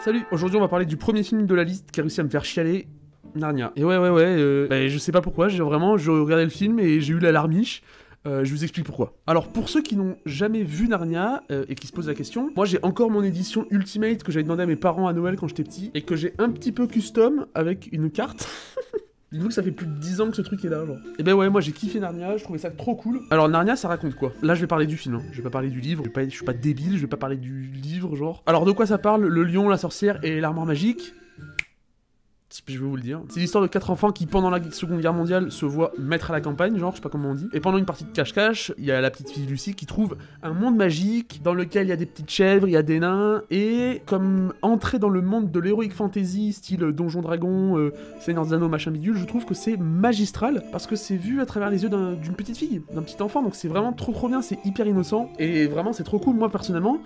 Salut, aujourd'hui on va parler du premier film de la liste qui a réussi à me faire chialer, Narnia. Et je sais pas pourquoi, j'ai regardé le film et j'ai eu la larmiche. Je vous explique pourquoi. Alors pour ceux qui n'ont jamais vu Narnia et qui se posent la question, moi j'ai encore mon édition Ultimate que j'avais demandé à mes parents à Noël quand j'étais petit et que j'ai un petit peu custom avec une carte. Dites-vous que ça fait plus de 10 ans que ce truc est là, genre. Et ben ouais, moi j'ai kiffé Narnia, je trouvais ça trop cool. Alors Narnia, ça raconte quoi? Là je vais parler du film, hein. Je vais pas parler du livre, je suis pas débile, je vais pas parler du livre, genre. Alors de quoi ça parle? Le lion, la sorcière et l'armoire magique? Je vais vous le dire. C'est l'histoire de 4 enfants qui, pendant la Seconde Guerre mondiale, se voient mettre à la campagne, genre, je sais pas comment on dit. Et pendant une partie de cache-cache, il y a la petite fille Lucie qui trouve un monde magique dans lequel il y a des petites chèvres, il y a des nains, et comme entrer dans le monde de l'heroic fantasy, style Donjon Dragon, Seigneur des Anneaux, machin bidule, je trouve que c'est magistral, parce que c'est vu à travers les yeux d'une petite fille, d'un petit enfant, donc c'est vraiment trop bien, c'est hyper innocent, et vraiment c'est trop cool. Moi personnellement,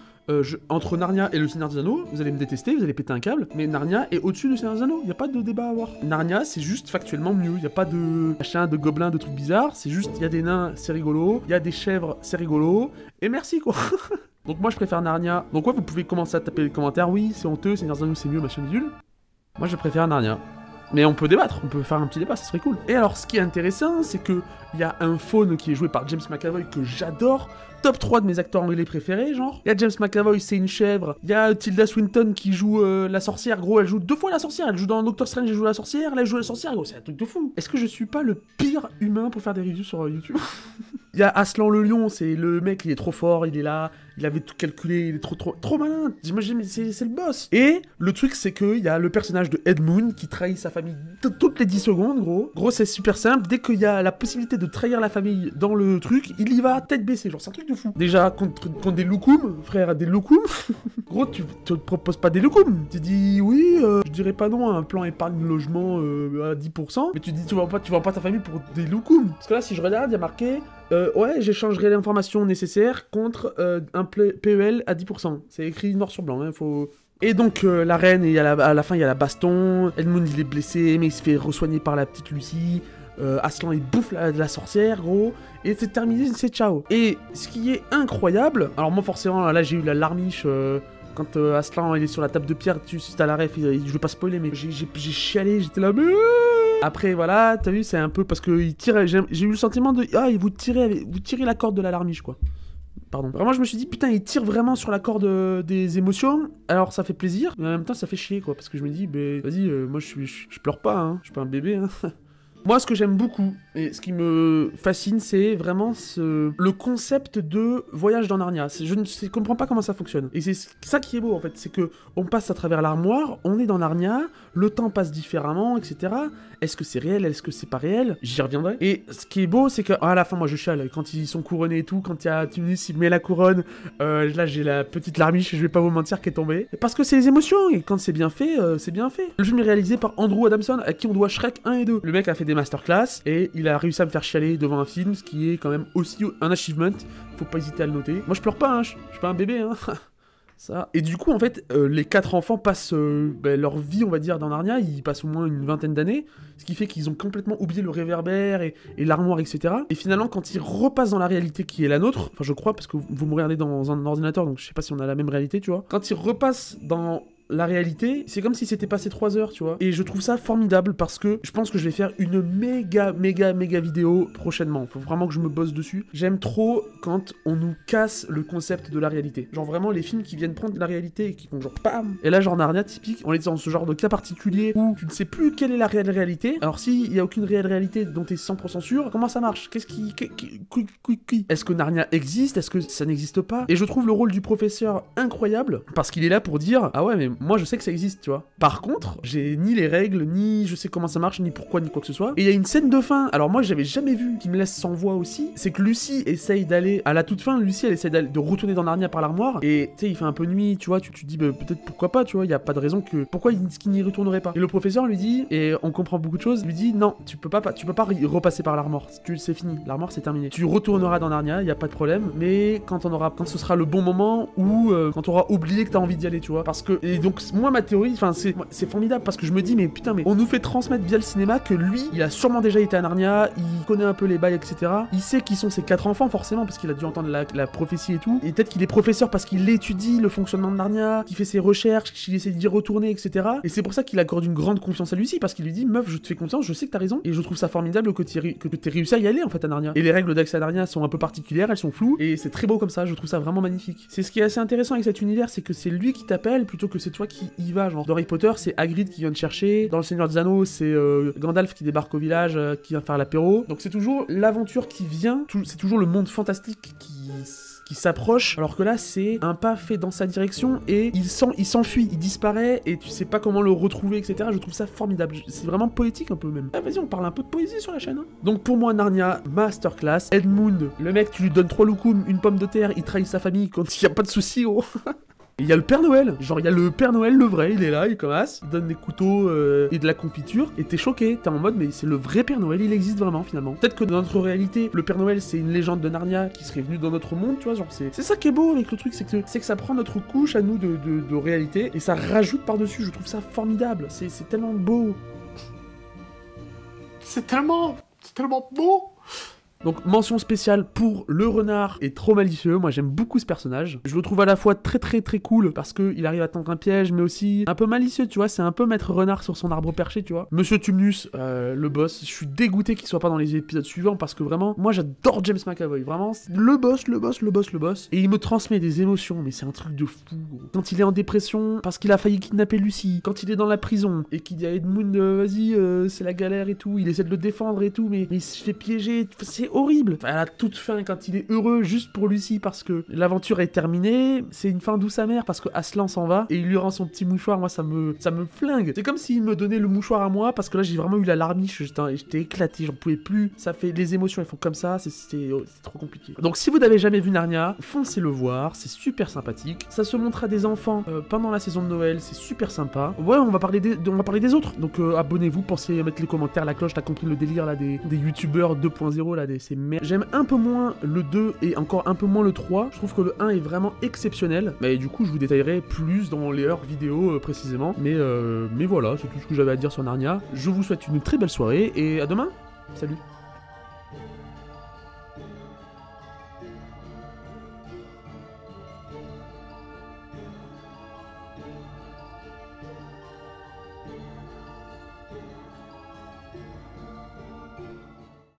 entre Narnia et le Seigneur des Anneaux, vous allez me détester, vous allez péter un câble, mais Narnia est au-dessus du Seigneur des Anneaux, il n'y a pas de débat à avoir. Narnia, c'est juste factuellement mieux, il n'y a pas de machin, de gobelins, de trucs bizarres, c'est juste, il y a des nains, c'est rigolo, il y a des chèvres, c'est rigolo, et merci quoi. Donc moi je préfère Narnia. Donc ouais, vous pouvez commencer à taper les commentaires, oui, c'est honteux, Seigneur des Anneaux c'est mieux, machin bidule. Moi je préfère Narnia. Mais on peut débattre, on peut faire un petit débat, ça serait cool. Et alors, ce qui est intéressant, c'est que il y a un faune qui est joué par James McAvoy que j'adore. Top 3 de mes acteurs anglais préférés, genre. Il y a James McAvoy, c'est une chèvre. Il y a Tilda Swinton qui joue la sorcière, gros, elle joue 2 fois la sorcière. Elle joue dans Doctor Strange, elle joue la sorcière, là elle joue la sorcière, gros, c'est un truc de fou. Est-ce que je suis pas le pire humain pour faire des reviews sur YouTube? Il y a Aslan le lion, c'est le mec, il est trop fort, il est là, il avait tout calculé, il est trop malin. J'imagine, mais c'est le boss. Et le truc, c'est qu'il y a le personnage de Ed Moon qui trahit sa famille toutes les 10 secondes, gros. Gros, c'est super simple, dès qu'il y a la possibilité de trahir la famille dans le truc, il y va tête baissée, genre c'est un truc de fou. Déjà, contre des loukoums, frère, des loukoums, gros, tu te proposes pas des loukoums. Tu dis, oui, je dirais pas non à un plan épargne logement à 10%, mais tu dis, tu vends pas ta famille pour des loukoums. Parce que là, si je regarde, il y a marqué... ouais, j'échangerai l'information nécessaire contre un PEL à 10%. C'est écrit noir sur blanc, hein, faut... Et donc, la reine, et à la fin, il y a la baston. Edmund, il est blessé, mais il se fait re-soigner par la petite Lucie. Aslan, il bouffe la sorcière, gros. Et c'est terminé, c'est ciao. Et ce qui est incroyable... Alors moi, forcément, là, j'ai eu la larmiche... Quand Aslan, il est sur la table de pierre, si t'as la ref, je veux pas spoiler, mais j'ai chialé, j'étais là... Après, voilà, t'as vu, c'est un peu parce que il tire. J'ai eu le sentiment de. Ah, vous tirez la corde de la larmiche, quoi. Pardon. Vraiment, je me suis dit, putain, il tire vraiment sur la corde des émotions. Alors, ça fait plaisir, mais en même temps, ça fait chier, quoi. Parce que je me dis, bah, vas-y, moi, je pleure pas, hein. Je suis pas un bébé, hein. Moi, ce que j'aime beaucoup, et ce qui me fascine, c'est vraiment le concept de voyage dans Narnia. Je ne comprends pas comment ça fonctionne. Et c'est ça qui est beau, en fait. C'est que on passe à travers l'armoire, on est dans Narnia, le temps passe différemment, etc. Est-ce que c'est réel? Est-ce que c'est pas réel? J'y reviendrai. Et ce qui est beau, c'est que à la fin, moi, je chiale. Quand ils sont couronnés et tout, quand il y a Tunis, il met la couronne, là, j'ai la petite larmiche, je vais pas vous mentir, qui est tombée. Parce que c'est les émotions, et quand c'est bien fait, c'est bien fait. Le film est réalisé par Andrew Adamson, à qui on doit Shrek 1 et 2. Le mec a fait des masterclass et il a réussi à me faire chialer devant un film, ce qui est quand même aussi un achievement, faut pas hésiter à le noter. Moi je pleure pas, hein, je suis pas un bébé, hein. Ça. Et du coup, en fait, les 4 enfants passent leur vie, on va dire, dans Narnia, ils passent au moins une vingtaine d'années, ce qui fait qu'ils ont complètement oublié le réverbère et l'armoire, etc. Et finalement, quand ils repassent dans la réalité qui est la nôtre, enfin je crois, parce que vous me regardez dans un ordinateur, donc je sais pas si on a la même réalité, tu vois. Quand ils repassent dans la réalité, c'est comme si c'était passé 3 heures, tu vois. Et je trouve ça formidable parce que je pense que je vais faire une méga vidéo prochainement. Faut vraiment que je me bosse dessus. J'aime trop quand on nous casse le concept de la réalité. Genre vraiment les films qui viennent prendre la réalité et qui font genre PAM. Et là, genre Narnia, typique, on est dans ce genre de cas particulier où tu ne sais plus quelle est la réelle réalité. Alors s'il y a aucune réelle réalité dont t'es 100% sûr, comment ça marche? Qu'est-ce qui... Est-ce que Narnia existe? Est-ce que ça n'existe pas? Et je trouve le rôle du professeur incroyable parce qu'il est là pour dire ah ouais mais moi je sais que ça existe, tu vois. Par contre, j'ai ni les règles, ni je sais comment ça marche, ni pourquoi, ni quoi que ce soit. Et il y a une scène de fin, alors moi j'avais jamais vu, qui me laisse sans voix aussi, c'est que Lucie essaye d'aller, à la toute fin, Lucie elle essaye de retourner dans Narnia par l'armoire, et tu sais, il fait un peu nuit, tu vois, tu te dis bah, peut-être pourquoi pas, tu vois, il y a pas de raison que, pourquoi il n'y retournerait pas. Et le professeur lui dit, et on comprend beaucoup de choses, lui dit non, tu peux pas repasser par l'armoire, c'est fini, l'armoire c'est terminé. Tu retourneras dans Narnia, il y a pas de problème, mais quand ce sera le bon moment, ou quand tu auras oublié que t'as envie d'y aller, tu vois, parce que, et Donc moi ma théorie, enfin c'est formidable parce que je me dis mais putain mais on nous fait transmettre via le cinéma que lui, il a sûrement déjà été à Narnia, il connaît un peu les bails, etc. Il sait qui sont ses 4 enfants forcément parce qu'il a dû entendre la prophétie et tout. Et peut-être qu'il est professeur parce qu'il étudie le fonctionnement de Narnia, qu'il fait ses recherches, qu'il essaie d'y retourner, etc. Et c'est pour ça qu'il accorde une grande confiance à Lucie parce qu'il lui dit meuf, je te fais confiance, je sais que t'as raison. Et je trouve ça formidable que t'aies réussi à y aller en fait à Narnia. Et les règles d'accès à Narnia sont un peu particulières, elles sont floues et c'est très beau comme ça. Je trouve ça vraiment magnifique. C'est ce qui est assez intéressant avec cet univers, c'est que c'est lui qui t'appelle plutôt que c'est toi qui y vas. Genre dans Harry Potter, c'est Hagrid qui vient te chercher. Dans Le Seigneur des Anneaux, c'est Gandalf qui débarque au village, qui vient faire l'apéro. Donc c'est toujours l'aventure qui vient, c'est toujours le monde fantastique qui s'approche, alors que là c'est un pas fait dans sa direction et il s'enfuit, il disparaît et tu sais pas comment le retrouver, etc. Je trouve ça formidable, c'est vraiment poétique un peu même. Ah vas-y, on parle un peu de poésie sur la chaîne. Hein. Donc pour moi Narnia, masterclass. Edmund, le mec tu lui donnes 3 loukoums, une pomme de terre, il trahit sa famille quand il y a pas de soucis, oh. Il y a le Père Noël, genre il y a le Père Noël, le vrai, il est là, il commence, il donne des couteaux et de la confiture, et t'es choqué, t'es en mode mais c'est le vrai Père Noël, il existe vraiment finalement. Peut-être que dans notre réalité, le Père Noël c'est une légende de Narnia qui serait venue dans notre monde, tu vois, genre c'est ça qui est beau avec le truc, c'est que ça prend notre couche à nous de réalité, et ça rajoute par-dessus, je trouve ça formidable, c'est tellement beau. C'est tellement beau. Donc mention spéciale pour le renard est trop malicieux, moi j'aime beaucoup ce personnage. Je le trouve à la fois très cool parce qu'il arrive à tendre un piège mais aussi un peu malicieux, tu vois, c'est un peu maître renard sur son arbre perché, tu vois. Monsieur Tumnus, le boss, je suis dégoûté qu'il soit pas dans les épisodes suivants parce que vraiment, moi j'adore James McAvoy, vraiment, le boss. Et il me transmet des émotions, mais c'est un truc de fou. Gros. Quand il est en dépression parce qu'il a failli kidnapper Lucie, quand il est dans la prison et qu'il dit à Edmund, vas-y, c'est la galère et tout, il essaie de le défendre et tout, mais il se fait piéger, c'est horrible. À la toute fin, quand il est heureux juste pour Lucie parce que l'aventure est terminée, c'est une fin douce amère parce que Aslan s'en va et il lui rend son petit mouchoir. Moi, ça me flingue. C'est comme s'il me donnait le mouchoir à moi parce que là, j'ai vraiment eu la larmiche. J'étais éclaté, j'en pouvais plus. Ça fait les émotions, elles font comme ça. C'est trop compliqué. Donc, si vous n'avez jamais vu Narnia, foncez le voir. C'est super sympathique. Ça se montre à des enfants pendant la saison de Noël. C'est super sympa. Ouais, on va parler des autres. Donc, abonnez-vous, pensez à mettre les commentaires, la cloche. T'as compris le délire là des youtubeurs 2.0 là, c'est merde. J'aime un peu moins le 2 et encore un peu moins le 3. Je trouve que le 1 est vraiment exceptionnel. Mais du coup, je vous détaillerai plus dans les heures vidéo précisément. Mais voilà, c'est tout ce que j'avais à dire sur Narnia. Je vous souhaite une très belle soirée et à demain. Salut.